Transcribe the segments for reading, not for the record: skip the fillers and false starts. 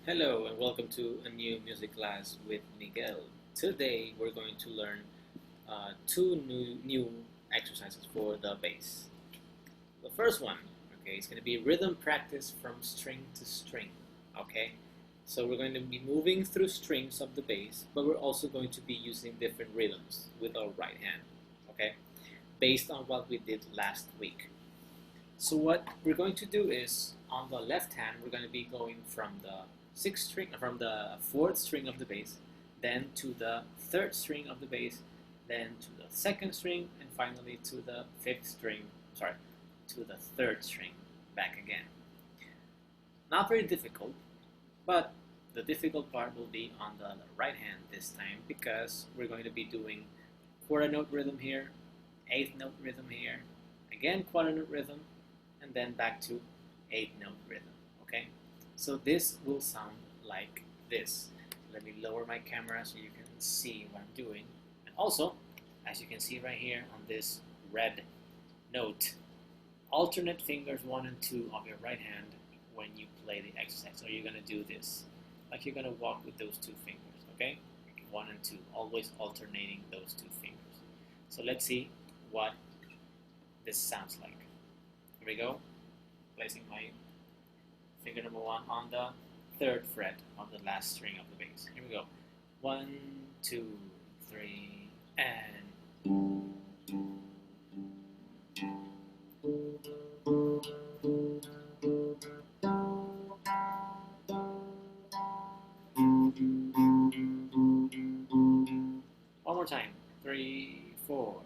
Hello and welcome to a new music class with Miguel. Today we're going to learn two new exercises for the bass. The first one, okay, is going to be rhythm practice from string to string. Okay, so we're going to be moving through strings of the bass, but we're also going to be using different rhythms with our right hand. Okay, based on what we did last week. So what we're going to do is on the left hand we're going to be going from the fourth string of the bass, then to the third string of the bass, then to the second string, and finally to the to the third string back again. Not very difficult, but the difficult part will be on the right hand this time because we're going to be doing quarter note rhythm here, eighth note rhythm here, again quarter note rhythm, and then back to eighth note rhythm. Okay, so this will sound like this. Let me lower my camera so you can see what I'm doing. And also, as you can see right here on this red note, alternate fingers 1 and 2 of your right hand when you play the exercise. So you're going to do this, like you're going to walk with those two fingers, okay? 1 and 2, always alternating those two fingers. So let's see what this sounds like. Here we go, placing my finger number 1 on the third fret of the last string of the bass. Here we go. 1, 2, 3, and one more time. 3, 4.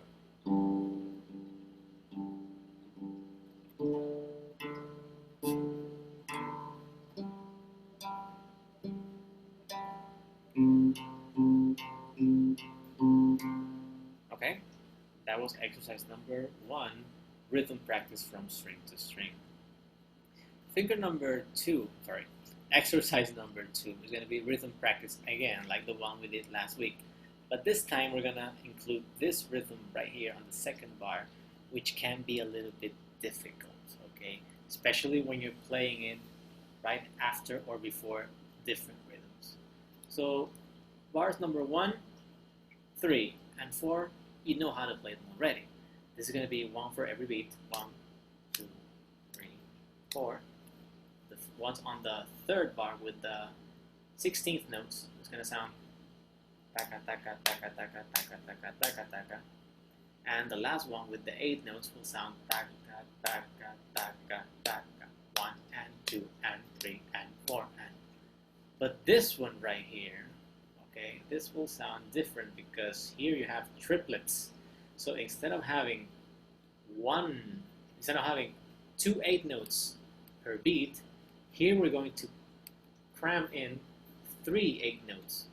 Okay, that was exercise number 1, rhythm practice from string to string. Exercise number 2 is going to be rhythm practice again, like the one we did last week. But this time we're going to include this rhythm right here on the second bar, which can be a little bit difficult, okay? Especially when you're playing it right after or before different rhythms. So bars number 1, 3, and 4, you know how to play them already. This is going to be 1 for every beat. 1, 2, 3, 4. The ones on the third bar with the 16th notes is going to sound taka taka taka taka taka taka taka taka. And the last one with the 8 notes will sound taka taka taka taka. 1 and 2 and 3 and 4 and. But this one right here, okay, this will sound different because here you have triplets. So instead of having 2 8 notes per beat, here we're going to cram in 3 8 notes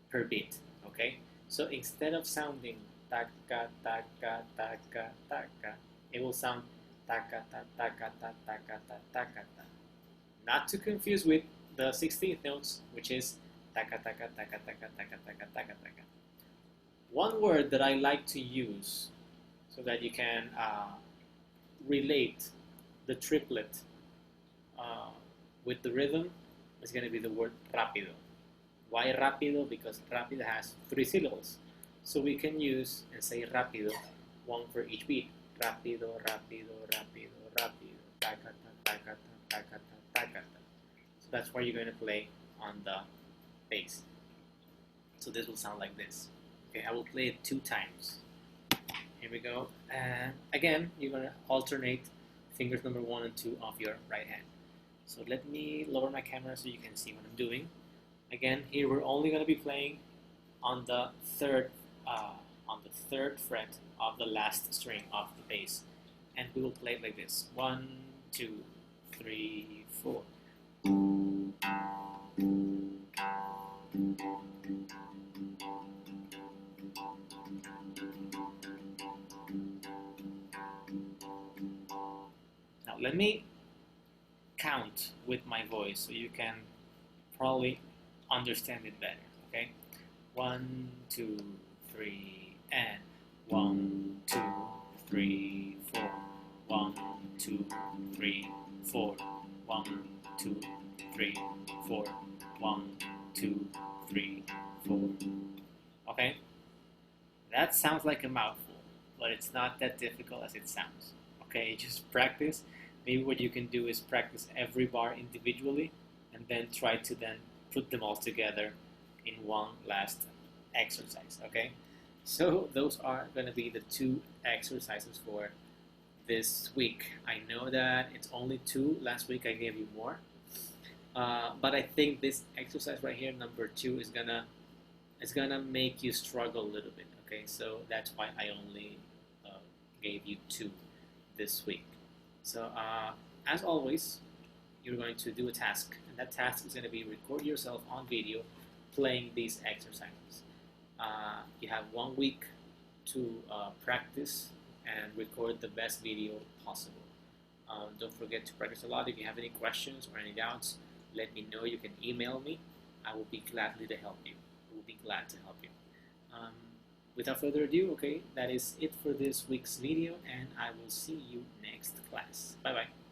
per beat, okay? So instead of sounding taka taka taka taka, it will sound taka taka taka taka taka taka. Not to confuse with the 16th notes, which is taka taka taka taka taka taka taka taka. One word that I like to use so that you can relate the triplet with the rhythm is going to be the word rápido. Why rápido? Because rápido has 3 syllables. So we can use and say rápido, 1 for each beat. Rápido, rápido, rápido, rápido. Taka taka taka taka. So that's where you're going to play on the bass. So this will sound like this. Okay, I will play it 2 times. Here we go. And again, you're going to alternate fingers number 1 and 2 of your right hand. So let me lower my camera so you can see what I'm doing. Again, here we're only going to be playing on the third fret of the last string of the bass, and we will play it like this: 1, 2, 3, 4. Now let me count with my voice so you can probably understand it better, okay? 1, 2, 3, and 1, 2, 3, 4. 1, 2, 3, 4. 1, 2, 3, 4. 1, 2, 3, 4. Okay? That sounds like a mouthful, but it's not that difficult as it sounds. Okay, just practice. Maybe what you can do is practice every bar individually and then try to then put them all together in one last exercise. Okay? So those are going to be the 2 exercises for this week. I know that it's only 2. Last week I gave you more. But I think this exercise right here, number 2, is gonna make you struggle a little bit. Okay, so that's why I only gave you 2 this week. So as always, you're going to do a task, and that task is going to be record yourself on video playing these exercises. You have 1 week to practice and record the best video possible. Don't forget to practice a lot. If you have any questions or any doubts, let me know. You can email me. I will be gladly to help you. I will be glad to help you. Without further ado, okay, that is it for this week's video, and I will see you next class. Bye bye.